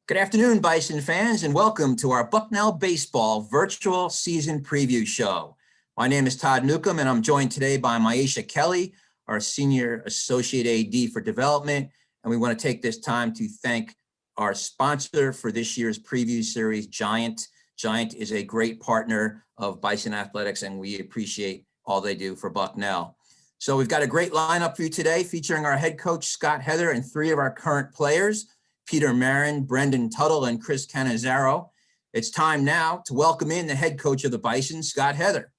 Good afternoon, Bison fans, and welcome to our Bucknell Baseball Virtual Season Preview Show. My name is Todd Newcomb, and I'm joined today by Maisha Kelly, our Senior Associate AD for Development, and we want to take this time to thank our sponsor for this year's preview series, Giant. Giant is a great partner of Bison Athletics, and we appreciate all they do for Bucknell. So we've got a great lineup for you today, featuring our head coach, Scott Heather, and three of our current players, Peter Marin, Brendan Tuttle, and Chris Canizero. It's time now to welcome in the head coach of the Bison, Scott Heather.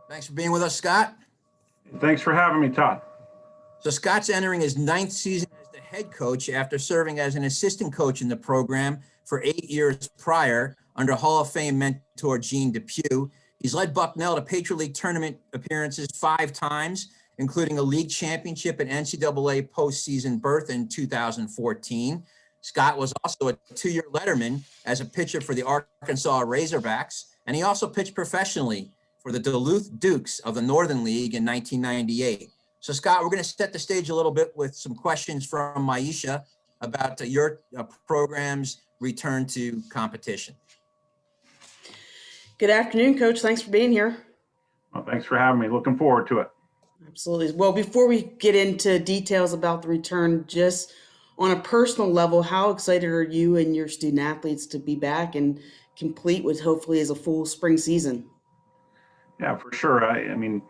Thanks for being with us, Scott. Thanks for having me, Todd. So Scott's entering his 9th season as the head coach after serving as an assistant coach in the program for 8 years prior under Hall of Fame mentor Gene Depew. He's led Bucknell to Patriot League tournament appearances 5 times, including a league championship and NCAA postseason berth in 2014. Scott was also a 2-year letterman as a pitcher for the Arkansas Razorbacks, and he also pitched professionally for the Duluth Dukes of the Northern League in 1998. So, Scott, we're going to set the stage a little bit with some questions from Maisha about your program's return to competition. Good afternoon, Coach. Thanks for being here. Well, thanks for having me. Looking forward to it. Absolutely. Well, before we get into details about the return, just on a personal level, how excited are you and your student athletes to be back and complete what hopefully is a full spring season? Yeah, for sure. I mean,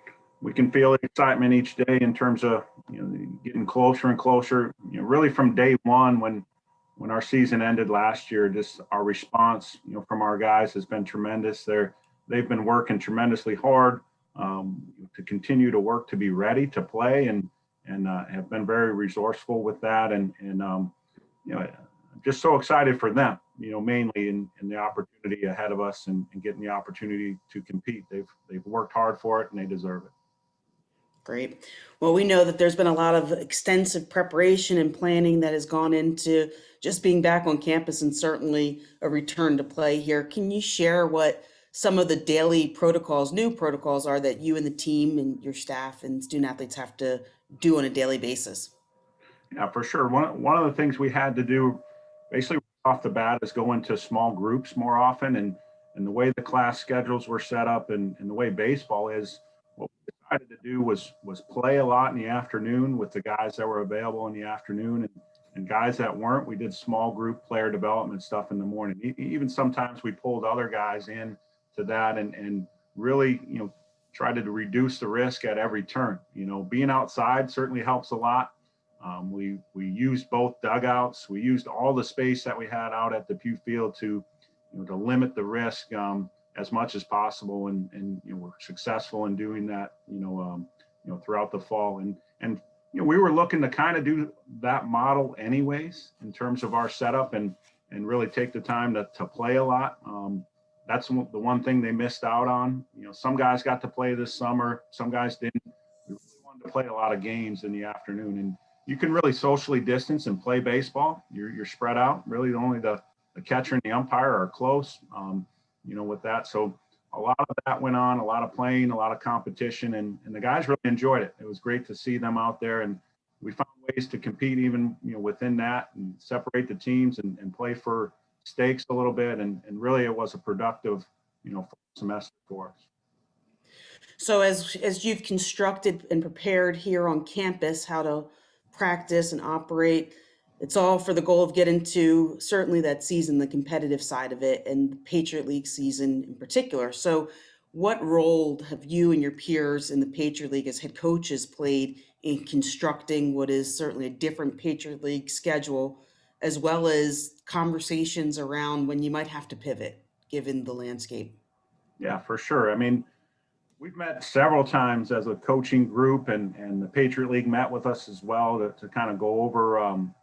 we can feel excitement each day in terms of getting closer and closer. Really from day one when our season ended last year, just our response from our guys has been tremendous. They've been working tremendously hard to continue to work to be ready to play and have been very resourceful with that. And just so excited for them, mainly in the opportunity ahead of us and getting the opportunity to compete. They've worked hard for it and they deserve it. Great. Well, we know that there's been a lot of extensive preparation and planning that has gone into just being back on campus and certainly a return to play here. Can you share what some of the daily protocols, new protocols are that you and the team and your staff and student athletes have to do on a daily basis? Yeah, for sure. One of the things we had to do basically off the bat is go into small groups more often. And the way the class schedules were set up and the way baseball is, what we decided to do was play a lot in the afternoon with the guys that were available in the afternoon. And guys that weren't, we did small group player development stuff in the morning. Even sometimes we pulled other guys in to that and really, try to reduce the risk at every turn. Being outside certainly helps a lot. We used both dugouts. We used all the space that we had out at the Pew Field to limit the risk as much as possible. And we're successful in doing that, throughout the fall. And we were looking to kind of do that model anyways in terms of our setup and really take the time to play a lot. That's the one thing they missed out on. Some guys got to play this summer, some guys didn't. We really wanted to play a lot of games in the afternoon, and you can really socially distance and play baseball. You're spread out. Really, only the catcher and the umpire are close. With that, so a lot of that went on, a lot of playing, a lot of competition, and the guys really enjoyed it. It was great to see them out there, and we found ways to compete even within that and separate the teams and play for stakes a little bit, and really it was a productive semester for us. So as you've constructed and prepared here on campus how to practice and operate, it's all for the goal of getting to certainly that season, the competitive side of it, and the Patriot League season in particular. So what role have you and your peers in the Patriot League as head coaches played in constructing what is certainly a different Patriot League schedule, as well as conversations around when you might have to pivot given the landscape? Yeah, for sure. I mean, we've met several times as a coaching group, and the Patriot League met with us as well to kind of go over,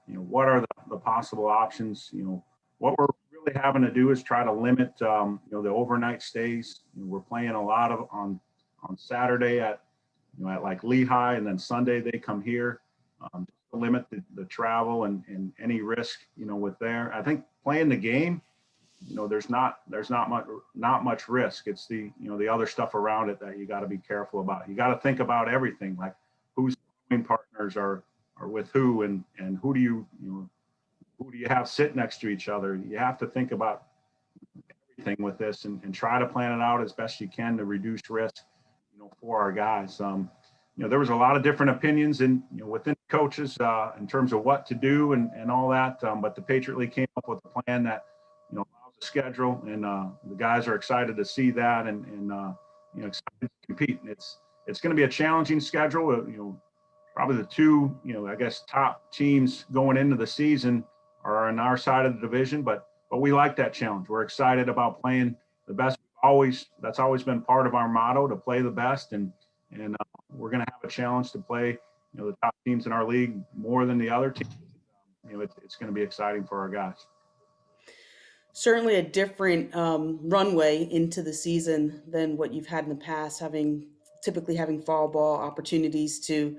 what are the possible options. What we're really having to do is try to limit, the overnight stays. We're playing a lot on Saturday at like Lehigh, and then Sunday they come here. To limit the travel and any risk, with there. I think playing the game, there's not much risk. It's the other stuff around it that you got to be careful about. You got to think about everything, like whose partners are with who, and who do you know, who do you have sit next to each other. You have to think about everything with this, and try to plan it out as best you can to reduce risk, for our guys. There was a lot of different opinions and within coaches in terms of what to do and all that. But the Patriot League came up with a plan that allows a schedule, and the guys are excited to see that, and excited to compete. And it's going to be a challenging schedule. Probably the two I guess top teams going into the season are on our side of the division, but we like that challenge. We're excited about playing the best. That's always been part of our motto, to play the best, and we're going to have a challenge to play the top teams in our league more than the other teams. It's going to be exciting for our guys. Certainly a different runway into the season than what you've had in the past, typically having fall ball opportunities to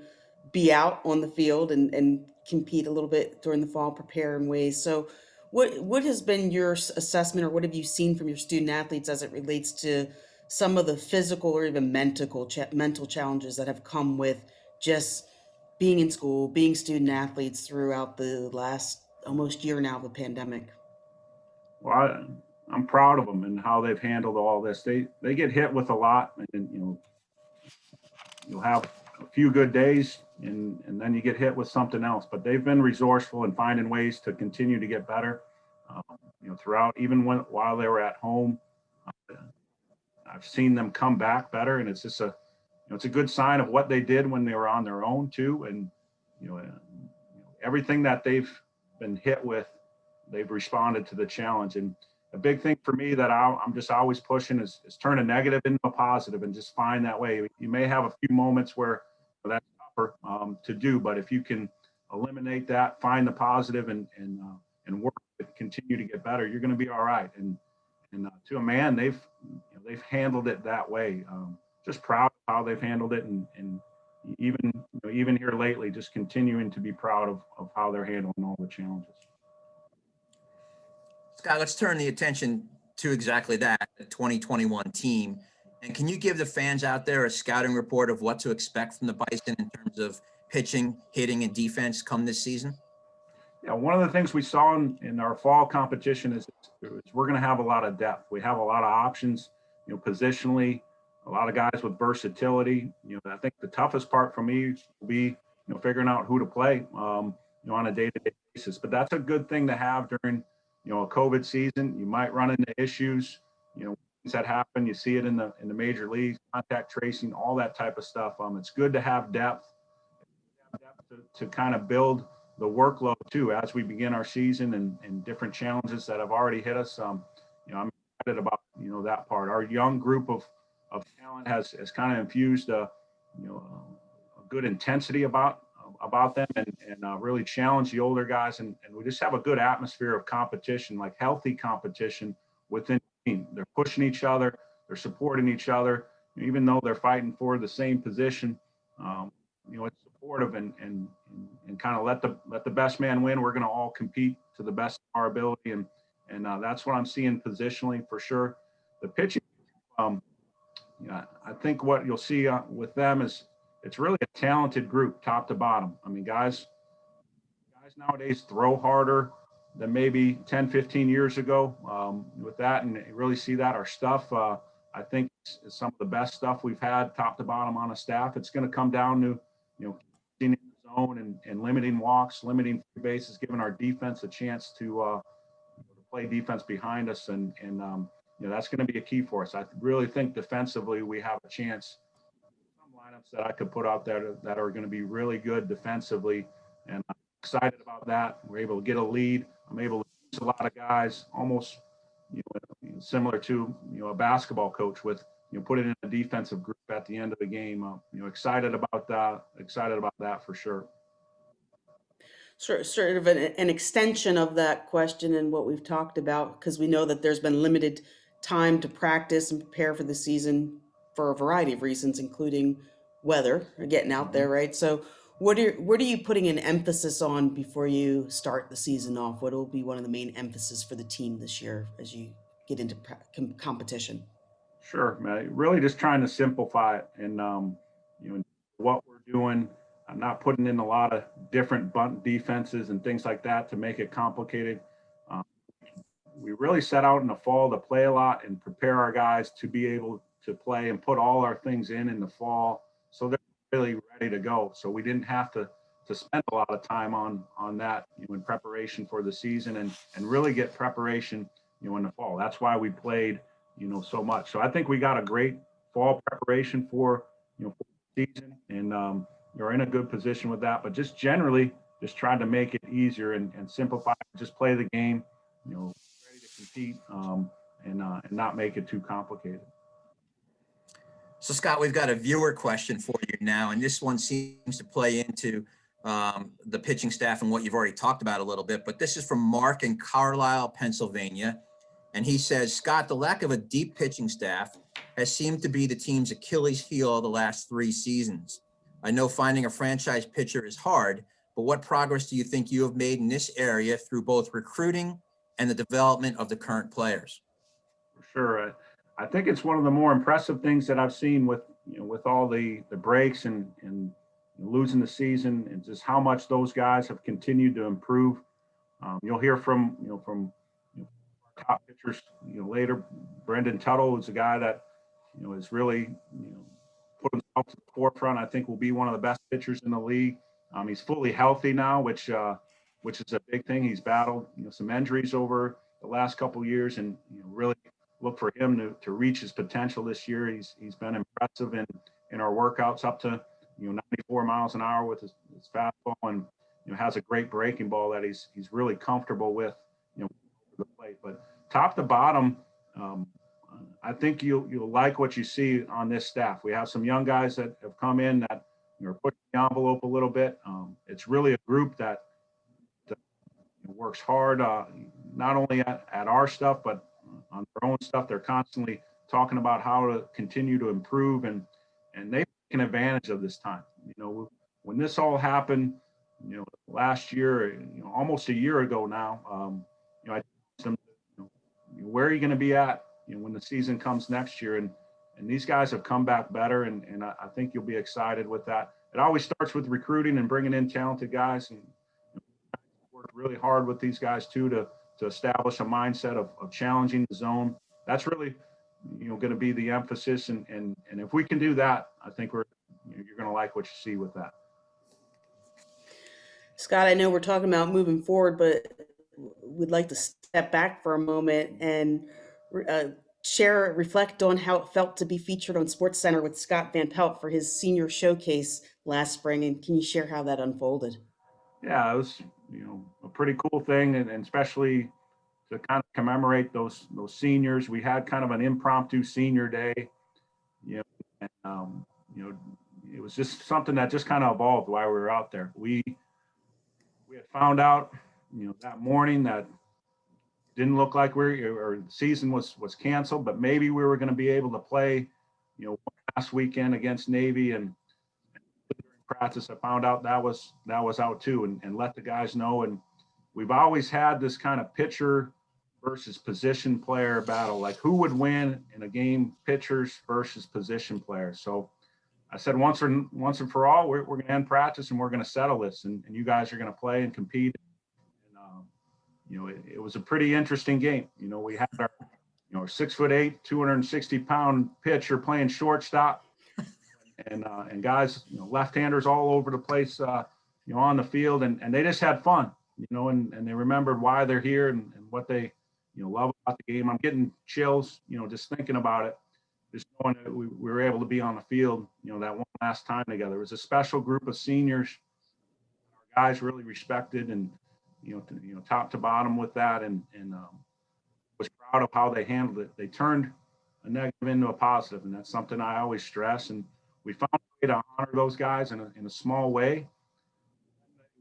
be out on the field and compete a little bit during the fall, prepare in ways. So what has been your assessment, or what have you seen from your student athletes as it relates to some of the physical or even mental challenges that have come with just being in school, being student athletes throughout the last almost year now of the pandemic? Well, I'm proud of them and how they've handled all this. They get hit with a lot, and you'll have a few good days, and then you get hit with something else. But they've been resourceful in finding ways to continue to get better. Throughout, even while they were at home, I've seen them come back better, and it's just it's a good sign of what they did when they were on their own too. And everything that they've been hit with, they've responded to the challenge. And a big thing for me that I'm just always pushing is turn a negative into a positive, and just find that way. You may have a few moments where that's tougher to do, but if you can eliminate that, find the positive, and work to continue to get better, you're going to be all right. And to a man, they've handled it that way. Just proud of how they've handled it, and even here lately, just continuing to be proud of how they're handling all the challenges. Scott, let's turn the attention to exactly that, the 2021 team. And can you give the fans out there a scouting report of what to expect from the Bison in terms of pitching, hitting, and defense come this season? Yeah, one of the things we saw in our fall competition is we're going to have a lot of depth. We have a lot of options, positionally, a lot of guys with versatility. I think the toughest part for me will be, figuring out who to play, on a day-to-day basis. But that's a good thing to have during, a COVID season. You might run into issues, things that happen. You see it in the major leagues, contact tracing, all that type of stuff. It's good to have depth to kind of build the workload too as we begin our season, and different challenges that have already hit us. I'm excited about that part. Our young group of talent has kind of infused a good intensity about them, and really challenge the older guys, and we just have a good atmosphere of competition, like healthy competition within the team. They're pushing each other, they're supporting each other, even though they're fighting for the same position. It's supportive, and kind of let the best man win. We're going to all compete to the best of our ability, and that's what I'm seeing positionally for sure. The pitching, I think what you'll see with them is it's really a talented group, top to bottom. I mean, guys nowadays throw harder than maybe 10, 15 years ago with that, and you really see that. Our stuff, I think, is some of the best stuff we've had, top to bottom, on a staff. It's going to come down to in the zone and limiting walks, limiting free bases, giving our defense a chance to play defense behind us, and that's going to be a key for us. I really think defensively we have a chance. Some lineups that I could put out there that are going to be really good defensively, and I'm excited about that. We're able to get a lead. I'm able to use a lot of guys, almost similar to a basketball coach, with put it in a defensive group at the end of the game. Excited about that for sure. Sort of an extension of that question and what we've talked about, because we know that there's been limited time to practice and prepare for the season for a variety of reasons, including weather or getting out there, right? So what are you putting an emphasis on before you start the season off? What will be one of the main emphasis for the team this year as you get into competition? Sure, man. Really just trying to simplify it, and what we're doing. not putting in a lot of different bunt defenses and things like that to make it complicated. Um, we really set out in the fall to play a lot and prepare our guys to be able to play and put all our things in the fall, so they're really ready to go. So we didn't have to spend a lot of time on that, in preparation for the season, and really get preparation, in the fall. That's why we played, so much. So I think we got a great fall preparation for, for the season, and you're in a good position with that. But just generally, just trying to make it easier and simplify. Just play the game, ready to compete, and not make it too complicated. So Scott, we've got a viewer question for you now, and this one seems to play into the pitching staff and what you've already talked about a little bit, but this is from Mark in Carlisle, Pennsylvania. And he says, Scott, the lack of a deep pitching staff has seemed to be the team's Achilles heel the last 3 seasons. I know finding a franchise pitcher is hard, but what progress do you think you have made in this area through both recruiting and the development of the current players? For sure. I think it's one of the more impressive things that I've seen with, with all the breaks and losing the season, and just how much those guys have continued to improve. You'll hear from, from top pitchers, later. Brendan Tuttle is a guy that, is really, put himself to the forefront. I think will be one of the best pitchers in the league. He's fully healthy now, which is a big thing. He's battled, some injuries over the last couple of years, and really look for him to reach his potential this year. He's been impressive in our workouts, up to 94 miles an hour with his fastball, and has a great breaking ball that he's really comfortable with, the plate. But top to bottom, I think you'll like what you see on this staff. We have some young guys that have come in that are pushing the envelope a little bit. It's really a group that works hard, not only at our stuff, but on their own stuff. They're constantly talking about how to continue to improve, and they've taken advantage of this time. When this all happened, last year, almost a year ago now, I asked them, where are you going to be at, when the season comes next year? And these guys have come back better, and I think you'll be excited with that. It always starts with recruiting and bringing in talented guys, and worked really hard with these guys too to establish a mindset of challenging the zone. That's really, going to be the emphasis, and if we can do that, I think you're going to like what you see with that. Scott, I know we're talking about moving forward, but we'd like to step back for a moment and reflect on how it felt to be featured on SportsCenter with Scott Van Pelt for his senior showcase last spring. And can you share how that unfolded? Yeah, it was, a pretty cool thing, and especially to kind of commemorate those seniors. We had kind of an impromptu senior day, and it was just something that just kind of evolved while we were out there. We had found out, that morning that didn't look like the season was canceled, but maybe we were going to be able to play, last weekend against Navy, and during practice I found out that was out too, and let the guys know. And we've always had this kind of pitcher versus position player battle, like who would win in a game, pitchers versus position players. So I said, once and for all, we're going to end practice and we're going to settle this, and you guys are going to play and compete. And it was a pretty interesting game. We had our 6'8", 260-pound pitcher playing shortstop, and guys, left-handers all over the place, on the field, and they just had fun, and they remembered why they're here and what they, love about the game. I'm getting chills, just thinking about it, just knowing that we were able to be on the field, that one last time together. It was a special group of seniors, our guys really respected, and, top to bottom with that, and was proud of how they handled it. They turned a negative into a positive, and that's something I always stress. And we found a way to honor those guys in a small way.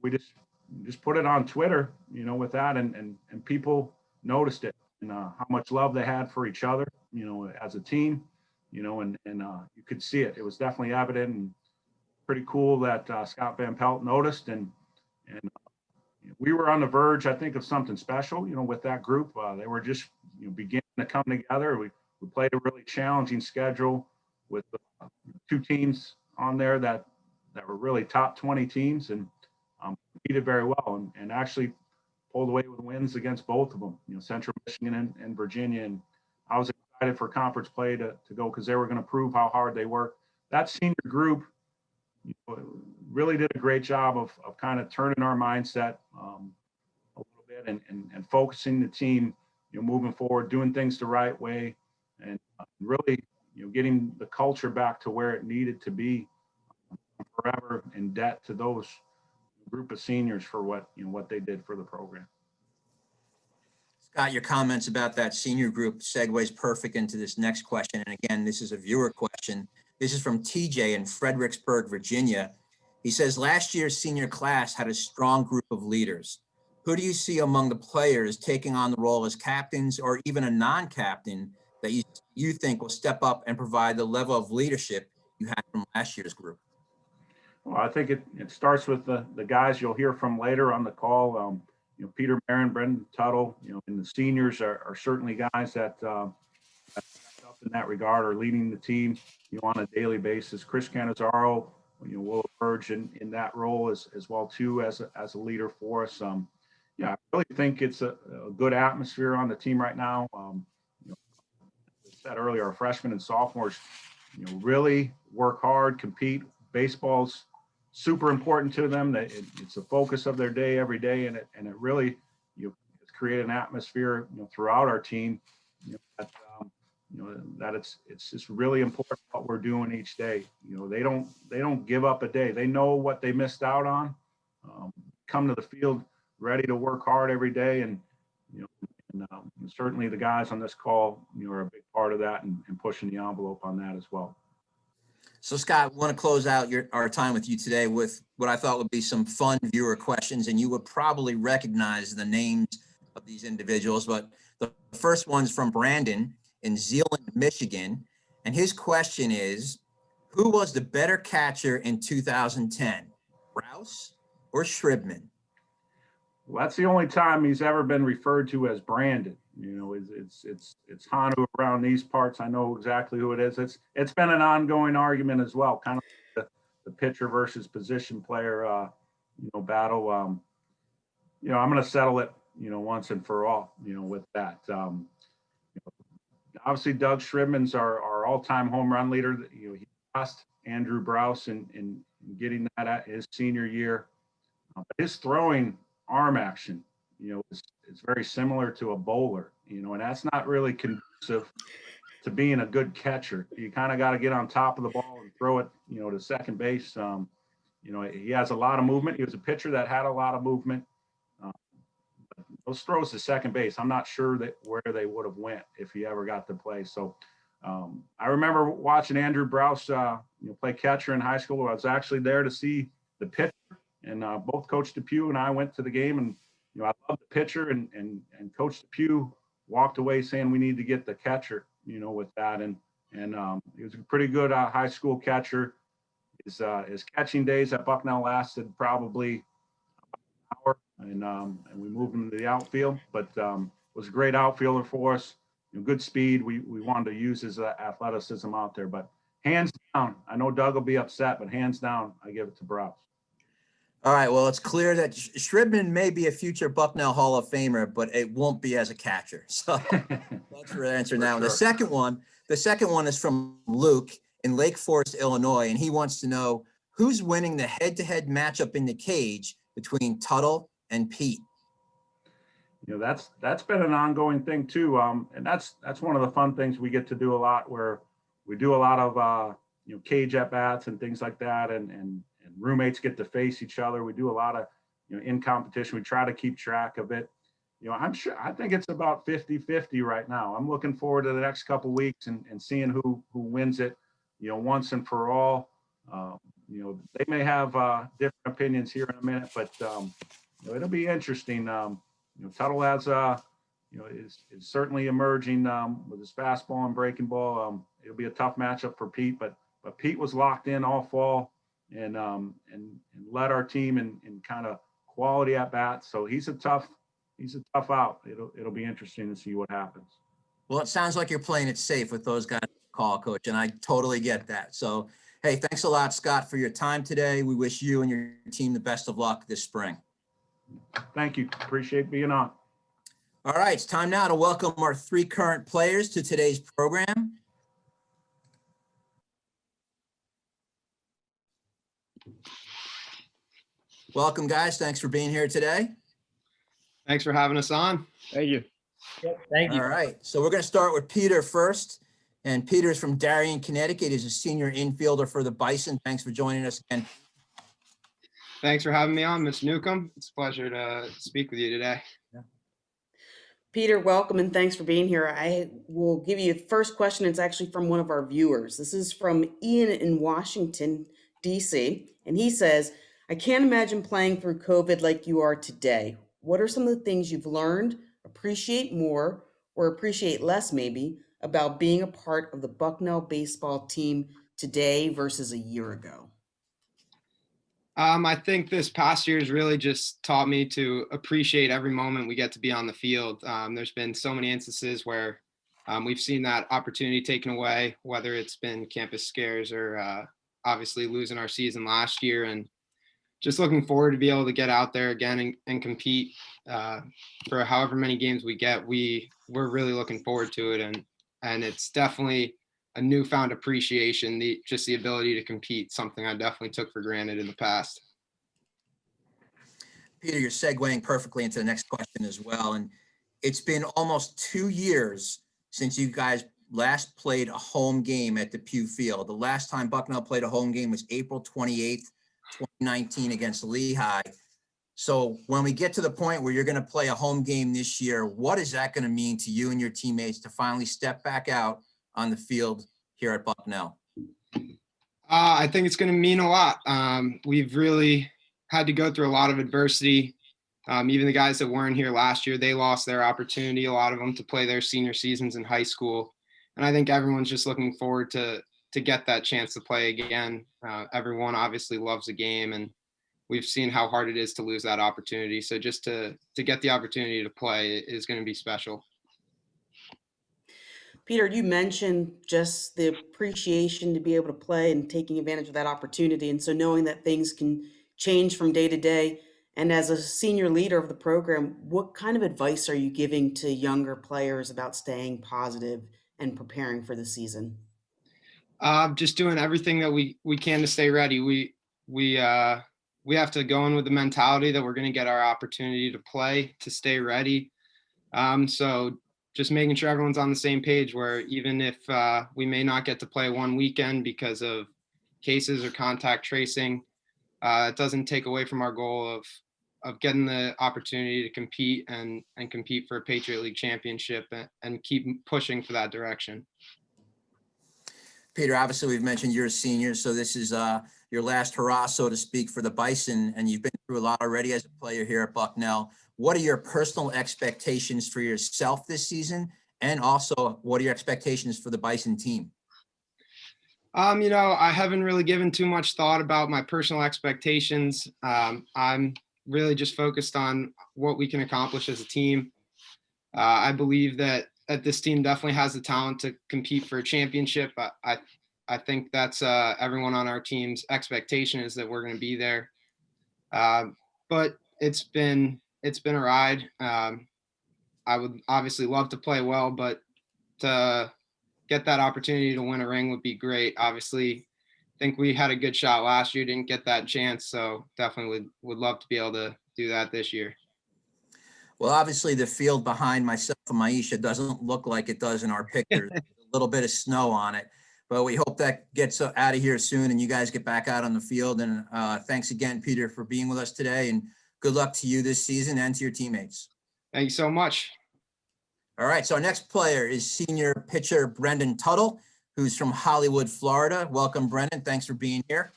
We just put it on Twitter, with that, and people noticed it, and how much love they had for each other, as a team, and you could see it. It was definitely evident, and pretty cool that Scott Van Pelt noticed, and we were on the verge, I think, of something special, with that group. They were just, beginning to come together. We played a really challenging schedule with 2 teams on there that that were really top 20 teams, and competed very well, and actually pulled away with wins against both of them, Central Michigan and Virginia. And I was excited for conference play to go, because they were going to prove how hard they work. That senior group really did a great job of kind of turning our mindset a little bit, and focusing the team, moving forward, doing things the right way, and really, getting the culture back to where it needed to be. Forever in debt to those group of seniors for what they did for the program. Scott, your comments about that senior group segues perfect into this next question. And again, this is a viewer question. This is from TJ in Fredericksburg, Virginia. He says, last year's senior class had a strong group of leaders. Who do you see among the players taking on the role as captains, or even a non-captain, that you think will step up and provide the level of leadership you had from last year's group? Well, I think it starts with the guys you'll hear from later on the call. Peter Marin, Brendan Tuttle, and the seniors are certainly guys that up in that regard are leading the team, on a daily basis. Chris Canizero, will emerge in that role as well too, as a leader for us. I really think it's a good atmosphere on the team right now. As I said earlier, our freshmen and sophomores, really work hard, compete. Baseball's super important to them. It's a focus of their day every day, and it really it's created an atmosphere throughout our team that it's just really important what we're doing each day. They don't give up a day. They know what they missed out on. Come to the field ready to work hard every day, and certainly the guys on this call are a big part of that, and pushing the envelope on that as well. So Scott, I want to close out our time with you today with what I thought would be some fun viewer questions, and you would probably recognize the names of these individuals. But the first one's from Brandon in Zeeland, Michigan. And his question is, who was the better catcher in 2010, Brous or Shribman? Well, that's the only time he's ever been referred to as Brandon. It's Hanu around these parts. I know exactly who it is. It's been an ongoing argument as well, kind of the pitcher versus position player, battle. I'm going to settle it, once and for all, with that. Obviously, Doug Shribman's our all-time home run leader. He passed Andrew Brous in getting that at his senior year. His throwing arm action, is very similar to a bowler, and that's not really conducive to being a good catcher. You kind of got to get on top of the ball and throw it, to second base. He has a lot of movement. He was a pitcher that had a lot of movement. Those throws to second base, I'm not sure where they would have went if he ever got to play. So I remember watching Andrew Brous, play catcher in high school. I was actually there to see the pitcher, and both Coach Depew and I went to the game, and I love the pitcher, and Coach Depew walked away saying we need to get the catcher, with that, and he was a pretty good high school catcher. His catching days at Bucknell lasted probably an hour, and we moved him to the outfield, but was a great outfielder for us. Good speed. We wanted to use his athleticism out there, but hands down, I know Doug will be upset, but hands down, I give it to Brous. All right. Well, it's clear that Shribman may be a future Bucknell Hall of Famer, but it won't be as a catcher. So thanks for answering that one. Sure. The second one is from Luke in Lake Forest, Illinois, and he wants to know who's winning the head-to-head matchup in the cage between Tuttle and Pete. That's been an ongoing thing too, and that's one of the fun things we get to do a lot, where we do a lot of cage at bats and things like that, and roommates get to face each other. We do a lot of in competition. We try to keep track of it. I think it's about 50-50 right now. I'm looking forward to the next couple of weeks and seeing who wins it, once and for all. They may have different opinions here in a minute, but it'll be interesting. Tuttle has is certainly emerging with his fastball and breaking ball. It'll be a tough matchup for Pete, but Pete was locked in all fall and led our team in kind of quality at bats. So he's a tough out. It'll be interesting to see what happens. Well, it sounds like you're playing it safe with those guys on the call, Coach, and I totally get that. So Hey, thanks a lot, Scott, for your time today. We wish you and your team the best of luck this spring. Thank you. Appreciate being on. All right, it's time now to welcome our 3 current players to today's program. Welcome, guys. Thanks for being here today. Thanks for having us on. Thank you. Yep, thank you. All right, so we're going to start with Peter first. And Peter is from Darien, Connecticut. He's a senior infielder for the Bison. Thanks for joining us again. Thanks for having me on, Mr. Newcomb. It's a pleasure to speak with you today. Peter, welcome and thanks for being here. I will give you the first question. It's actually from one of our viewers. This is from Ian in Washington, D.C. And he says, I can't imagine playing through COVID like you are today. What are some of the things you've learned, appreciate more, or appreciate less maybe, about being a part of the Bucknell baseball team today versus a year ago? I think this past year has really just taught me to appreciate every moment we get to be on the field. There's been so many instances where we've seen that opportunity taken away, whether it's been campus scares or obviously losing our season last year. And just looking forward to be able to get out there again and compete for however many games we get. We're really looking forward to it. And it's definitely a newfound appreciation, just the ability to compete, something I definitely took for granted in the past. Peter, you're segueing perfectly into the next question as well. And it's been almost 2 years since you guys last played a home game at the Pew Field. The last time Bucknell played a home game was April 28th, 2019 against Lehigh. So when we get to the point where you're going to play a home game this year, what is that going to mean to you and your teammates to finally step back out on the field here at Bucknell? I think it's going to mean a lot. We've really had to go through a lot of adversity. Even the guys that weren't here last year, they lost their opportunity, a lot of them, to play their senior seasons in high school. And I think everyone's just looking forward to get that chance to play again. Everyone obviously loves the game, and we've seen how hard it is to lose that opportunity. So just to get the opportunity to play is going to be special. Peter, you mentioned just the appreciation to be able to play and taking advantage of that opportunity. And so knowing that things can change from day to day. And as a senior leader of the program, what kind of advice are you giving to younger players about staying positive and preparing for the season? Just doing everything that we can to stay ready. We have to go in with the mentality that we're going to get our opportunity to play, to stay ready. So just making sure everyone's on the same page, where even if we may not get to play one weekend because of cases or contact tracing, it doesn't take away from our goal of getting the opportunity to compete and compete for a Patriot League championship and keep pushing for that direction. Peter, obviously we've mentioned you're a senior, so this is your last hurrah, so to speak, for the Bison, and you've been through a lot already as a player here at Bucknell. What are your personal expectations for yourself this season? And also, what are your expectations for the Bison team? I haven't really given too much thought about my personal expectations. I'm really just focused on what we can accomplish as a team. I believe that this team definitely has the talent to compete for a championship. I think that's everyone on our team's expectation, is that we're going to be there. But it's been a ride. I would obviously love to play well, but to get that opportunity to win a ring would be great. Obviously, I think we had a good shot last year, didn't get that chance, so definitely would love to be able to do that this year. Well, obviously the field behind myself and Maisha doesn't look like it does in our pictures. There's a little bit of snow on it, but we hope that gets out of here soon and you guys get back out on the field. And thanks again, Peter, for being with us today, and good luck to you this season and to your teammates. Thank you so much. All right, so our next player is senior pitcher Brendan Tuttle, who's from Hollywood, Florida. Welcome, Brendan. Thanks for being here.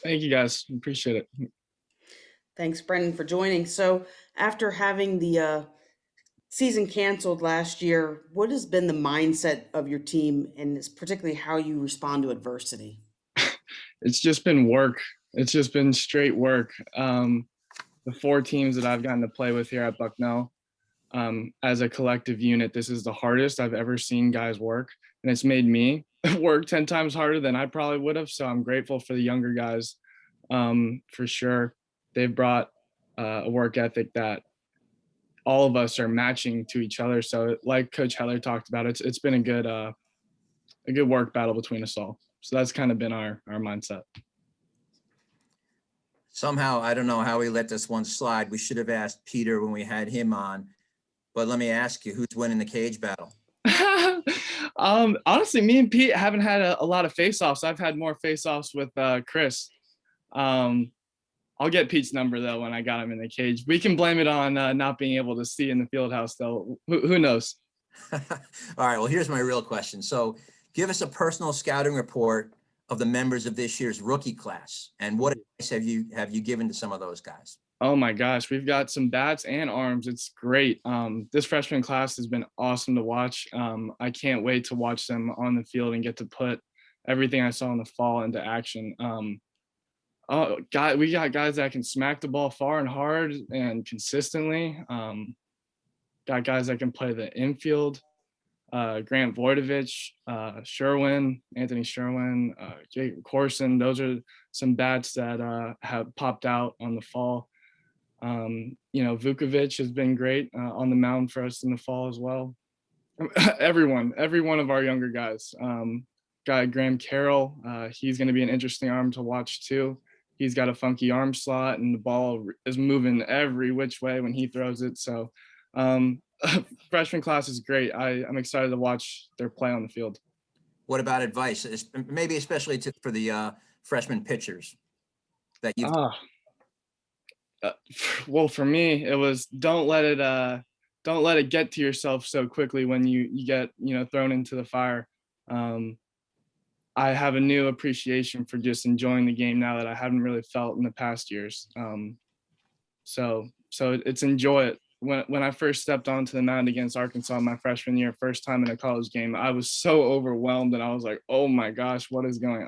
Thank you, guys. Appreciate it. Thanks, Brendan, for joining. So after having the season canceled last year, what has been the mindset of your team, and it's particularly how you respond to adversity? It's just been work. It's just been straight work. The 4 teams that I've gotten to play with here at Bucknell, as a collective unit, this is the hardest I've ever seen guys work, and it's made me work 10 times harder than I probably would have. So I'm grateful for the younger guys, for sure. They've brought a work ethic that all of us are matching to each other. So like Coach Heller talked about, it's been a good work battle between us all. So that's kind of been our mindset. Somehow, I don't know how we let this one slide. We should have asked Peter when we had him on. But let me ask you, who's winning the cage battle? Honestly, me and Pete haven't had a lot of face-offs. I've had more face-offs with Chris. I'll get Pete's number though when I got him in the cage. We can blame it on not being able to see in the field house though. Who knows? All right, well, here's my real question. So give us a personal scouting report of the members of this year's rookie class, and what advice have you given to some of those guys? Oh my gosh, we've got some bats and arms. It's great. This freshman class has been awesome to watch. I can't wait to watch them on the field and get to put everything I saw in the fall into action. We got guys that can smack the ball far and hard and consistently. Got guys that can play the infield. Grant Voidovich, Anthony Sherwin, Jake Corson. Those are some bats that have popped out on the fall. Vukovic has been great on the mound for us in the fall as well. Every one of our younger guys. Guy Graham Carroll, he's going to be an interesting arm to watch too. He's got a funky arm slot, and the ball is moving every which way when he throws it. So freshman class is great. I'm excited to watch their play on the field. What about advice, maybe especially for the freshman pitchers that you've well, for me, it was don't let it get to yourself so quickly when you get thrown into the fire. I have a new appreciation for just enjoying the game now that I haven't really felt in the past years. So it's enjoy it. When I first stepped onto the mound against Arkansas my freshman year, first time in a college game, I was so overwhelmed and I was like, oh my gosh, what is going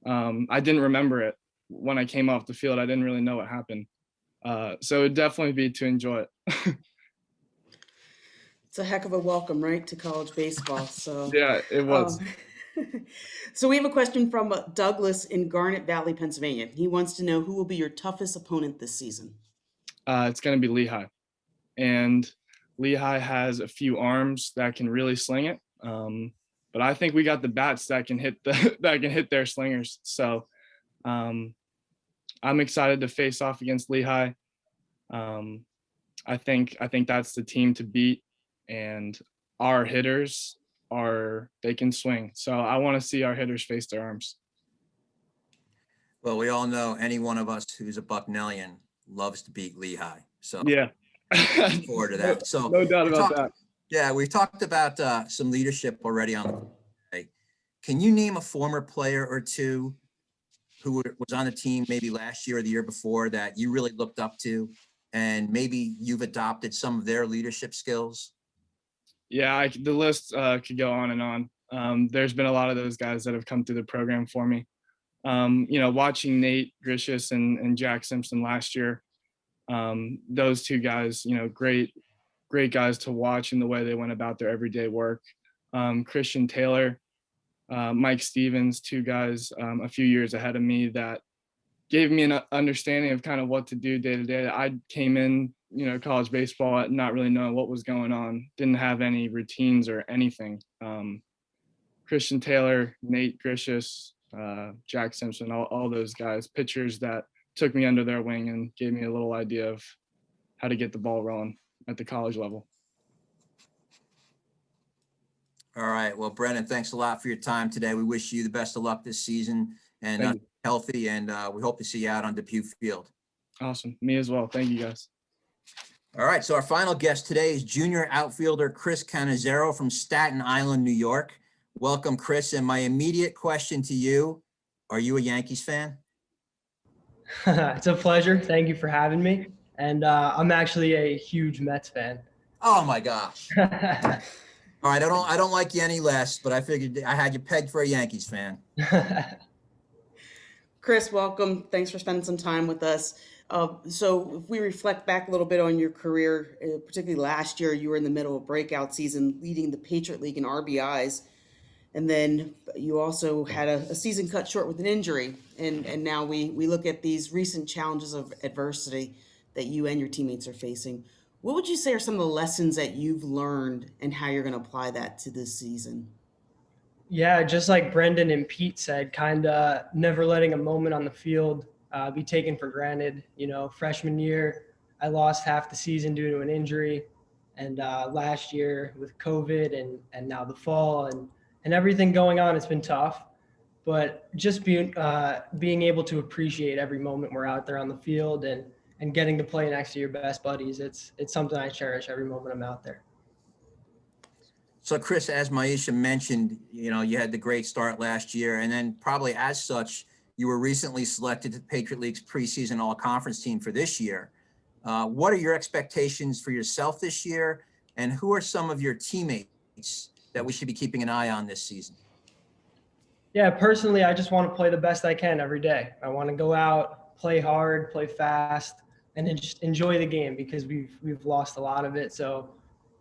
on? I didn't remember it. When I came off the field, I didn't really know what happened. So it'd definitely be to enjoy it. It's a heck of a welcome, right, to college baseball. So yeah, it was. So we have a question from Douglas in Garnet Valley, Pennsylvania. He wants to know who will be your toughest opponent this season. It's going to be Lehigh, and Lehigh has a few arms that can really sling it. But I think we got the bats that can hit their slingers. So I'm excited to face off against Lehigh. I think that's the team to beat, and our hitters they can swing. So I want to see our hitters face their arms. Well, we all know any one of us who's a Bucknellian loves to beat Lehigh. So yeah, look forward to that. So no doubt about that. Yeah, we've talked about some leadership already on the day. Can you name a former player or two who was on the team maybe last year or the year before that you really looked up to, and maybe you've adopted some of their leadership skills? Yeah, the list could go on and on. There's been a lot of those guys that have come through the program for me. Watching Nate Gricius and Jack Simpson last year, those two guys, great guys to watch in the way they went about their everyday work. Christian Taylor, Mike Stevens, two guys a few years ahead of me that gave me an understanding of kind of what to do day to day. I came in, college baseball not really knowing what was going on, didn't have any routines or anything. Christian Taylor, Nate Gricius, Jack Simpson, all those guys, pitchers that took me under their wing and gave me a little idea of how to get the ball rolling at the college level. All right. Well, Brennan, thanks a lot for your time today. We wish you the best of luck this season and healthy, and we hope to see you out on Depew Field. Awesome. Me as well. Thank you, guys. All right. So our final guest today is junior outfielder Chris Canizero from Staten Island, New York. Welcome, Chris. And my immediate question to you, are you a Yankees fan? It's a pleasure. Thank you for having me. And I'm actually a huge Mets fan. Oh my gosh. All right. I don't like you any less, but I figured I had you pegged for a Yankees fan. Chris, welcome. Thanks for spending some time with us. So if we reflect back a little bit on your career, particularly last year, you were in the middle of a breakout season, leading the Patriot League in RBIs. And then you also had a season cut short with an injury. And now we look at these recent challenges of adversity that you and your teammates are facing. What would you say are some of the lessons that you've learned and how you're going to apply that to this season? Yeah, just like Brendan and Pete said, kind of never letting a moment on the field be taken for granted. You know, freshman year, I lost half the season due to an injury, and last year with COVID and now the fall and everything going on, it's been tough. But just being able to appreciate every moment we're out there on the field and getting to play next to your best buddies, it's something I cherish every moment I'm out there. So Chris, as Maisha mentioned, you had the great start last year, and then probably as such, you were recently selected to the Patriot League's preseason all-conference team for this year. What are your expectations for yourself this year, and who are some of your teammates that we should be keeping an eye on this season? Yeah, personally, I just want to play the best I can every day. I want to go out, play hard, play fast, and then just enjoy the game because we've lost a lot of it. So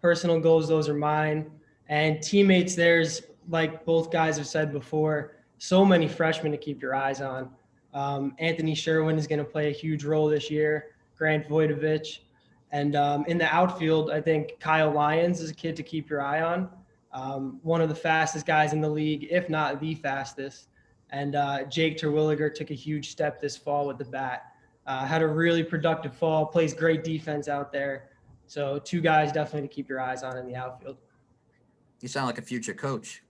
personal goals, those are mine. And teammates, there's, like both guys have said before, so many freshmen to keep your eyes on. Anthony Sherwin is going to play a huge role this year, Grant Voidovich. And in the outfield, I think Kyle Lyons is a kid to keep your eye on. One of the fastest guys in the league, if not the fastest. And Jake Terwilliger took a huge step this fall with the bat. Had a really productive fall, plays great defense out there. So two guys definitely to keep your eyes on in the outfield. You sound like a future coach.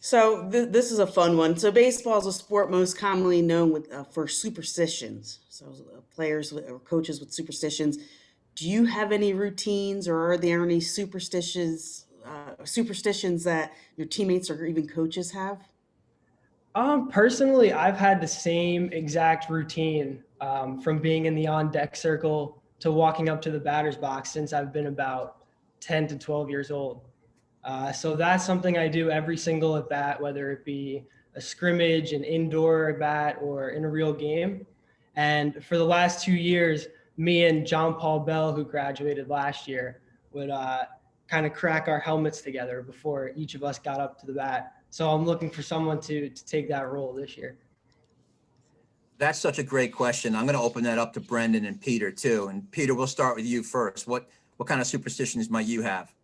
So this is a fun one. So baseball is a sport most commonly known for superstitions. So players or coaches with superstitions. Do you have any routines, or are there any superstitions that your teammates or even coaches have? Personally, I've had the same exact routine from being in the on deck circle to walking up to the batter's box since I've been about 10 to 12 years old. So that's something I do every single at bat, whether it be a scrimmage, an indoor at bat, or in a real game. And for the last 2 years, me and John Paul Bell, who graduated last year, would kind of crack our helmets together before each of us got up to the bat. So I'm looking for someone to take that role this year. That's such a great question. I'm going to open that up to Brendan and Peter too. And Peter, we'll start with you first. What kind of superstitions might you have?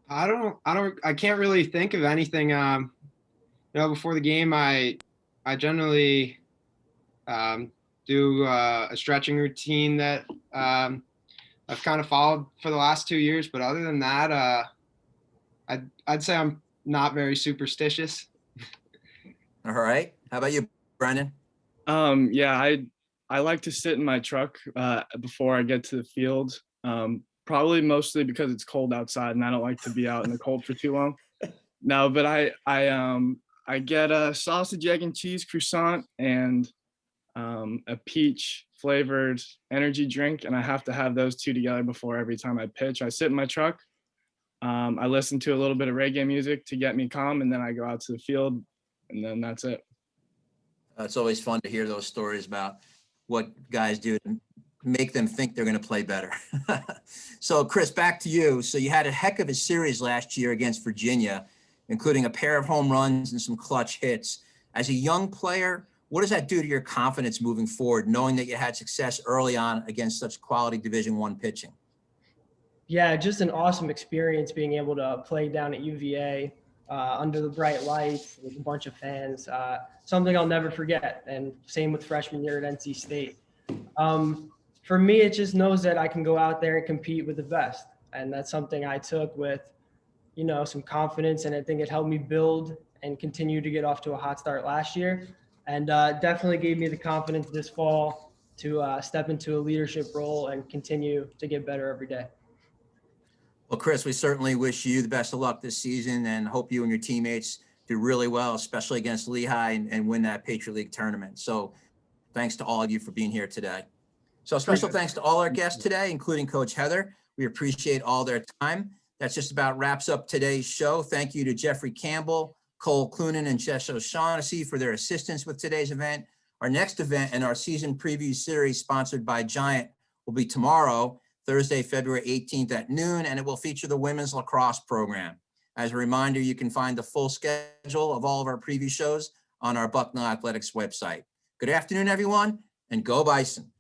I can't really think of anything. Before the game, I generally do a stretching routine that I've kind of followed for the last 2 years. But other than that, I'd say I'm not very superstitious. All right. How about you, Brendan? Yeah, I like to sit in my truck before I get to the field. Probably mostly because it's cold outside and I don't like to be out in the cold for too long. No, but I get a sausage, egg, and cheese croissant and a peach flavored energy drink, and I have to have those two together before every time I pitch. I sit in my truck. I listen to a little bit of reggae music to get me calm, and then I go out to the field, and then that's it. It's always fun to hear those stories about what guys do to make them think they're going to play better. So, Chris, back to you. So you had a heck of a series last year against Virginia, including a pair of home runs and some clutch hits. As a young player, what does that do to your confidence moving forward, knowing that you had success early on against such quality Division I pitching? Yeah, just an awesome experience being able to play down at UVA under the bright lights with a bunch of fans. Something I'll never forget. And same with freshman year at NC State. For me, it just knows that I can go out there and compete with the best. And that's something I took with, some confidence. And I think it helped me build and continue to get off to a hot start last year. And definitely gave me the confidence this fall to step into a leadership role and continue to get better every day. Well, Chris, we certainly wish you the best of luck this season and hope you and your teammates do really well, especially against Lehigh, and win that Patriot League tournament. So thanks to all of you for being here today. So special thanks to all our guests today, including Coach Heather. We appreciate all their time. That's just about wraps up today's show. Thank you to Jeffrey Campbell, Cole Clunan, and Jess O'Shaughnessy for their assistance with today's event. Our next event in our season preview series sponsored by Giant will be tomorrow, Thursday, February 18th at noon, and it will feature the women's lacrosse program. As a reminder, you can find the full schedule of all of our preview shows on our Bucknell Athletics website. Good afternoon, everyone, and go Bison.